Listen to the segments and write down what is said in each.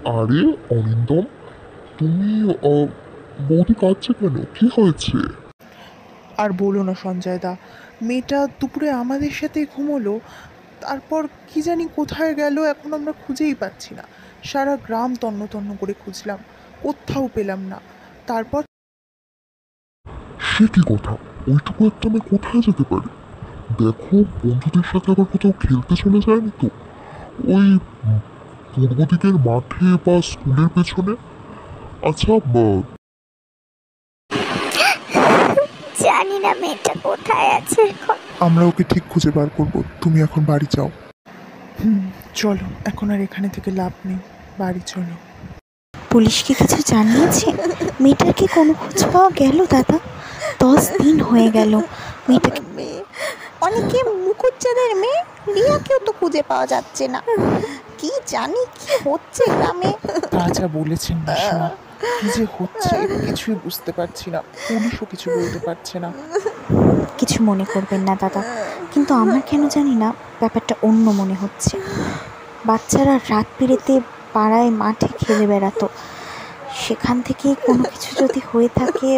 আরে অরিন্দম, তুমি বৌদি কাঁদছে কেন? কি হয়েছে? আর বলো না সঞ্জয় দা, মেয়েটা দুপুরে আমাদের সাথেই ঘুমোলো, তারপর কি জানি কোথায় গেল, এখন আমরা খুঁজেই পাচ্ছি না। সারা গ্রাম তন্ন তন্ন করে খুঁজলাম, কোথাও পেলাম না। তারপর সে কি কথা? ওইটুকু একটা মেয়ে কোথায় যেতে পারে? দেখো, বন্ধুদের সাথে আবার কোথাও খেলতে চলে যায়নি তো? ওই পূর্ব দিকের মাঠে বা স্কুলের পেছনে? আচ্ছা, জানি না মেয়েটা কোথায় আছে এখন। আমরা ওকে ঠিক খুঁজে বার করব, তুমি এখন বাড়ি যাও। চলো, এখন আর এখানে থেকে লাভ নেই, বাড়ি চলো। পুলিশকে কিছু জানিয়েছে? মেয়েটার কি কোনো খোঁজ পাওয়া গেল দাদা? 10 দিন হয়ে গেল মেয়েটাকে। মেয়ে, অনেকে মুখুজ্জেদের মেয়ে রিয়াকেও তো খুঁজে পাওয়া যাচ্ছে না। কি জানি কি হচ্ছে গ্রামে। তা যা বলেছেন মাসিমা, কি যে হচ্ছে কিছুই বুঝতে পারছি না, পুলিশও কিছু বলতে পারছে না। কিছু মনে করবেন না দাদা, কিন্তু আমার কেন জানি না ব্যাপারটা অন্য মনে হচ্ছে। বাচ্চারা রাত বিরেতে পাড়ায় মাঠে খেলে বেড়াতো, সেখান থেকেই কোনো কিছু যদি হয়ে থাকে।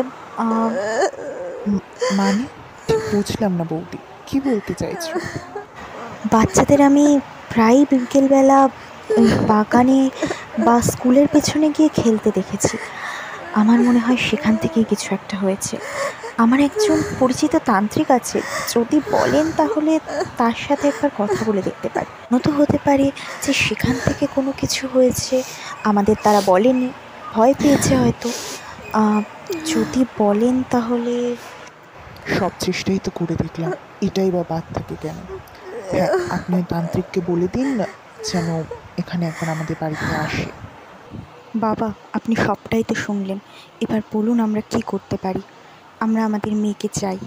মানে ঠিক বুঝলাম না বৌদি, কি বলতে চাইছো? বাচ্চাদের আমি প্রায় বিকেলবেলা ওই বাগানে বা স্কুলের পেছনে গিয়ে খেলতে দেখেছি। আমার মনে হয় সেখান থেকেই কিছু একটা হয়েছে। আমার একজন পরিচিত তান্ত্রিক আছে, যদি বলেন তাহলে তার সাথে একবার কথা বলে দেখতে পারি। নয়তো হতে পারে যে সেখান থেকে কোনো কিছু হয়েছে, আমাদের তারা বলেনি, ভয় পেয়েছে হয়তো। যদি বলেন তাহলে। সব চেষ্টাই তো করে দেখলাম, এটাই বা বাদ থাকে কেন? হ্যাঁ, আপনি তান্ত্রিককে বলে দিন না যেন এখানে একবার আমাদের বাড়িতে আসে। বাবা, আপনি সবটাই তো শুনলেন, এবার বলুন আমরা কি করতে পারি? আমরা আমাদের মেয়েকে চাই।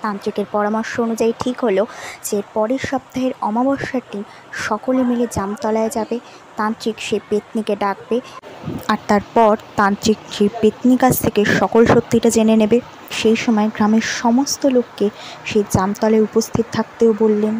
তান্ত্রিকের পরামর্শ অনুযায়ী ঠিক হলো যে পরের সপ্তাহের অমাবস্যার দিন সকলে মিলে জামতলায় যাবে। তান্ত্রিক সেই পেতনিকে ডাকবে, আর তারপর তান্ত্রিক সেই পেতনি কাছ থেকে সকল সত্যিটা জেনে নেবে। সেই সময় গ্রামের সমস্ত লোককে সেই জামতলায় উপস্থিত থাকতেও বললেন।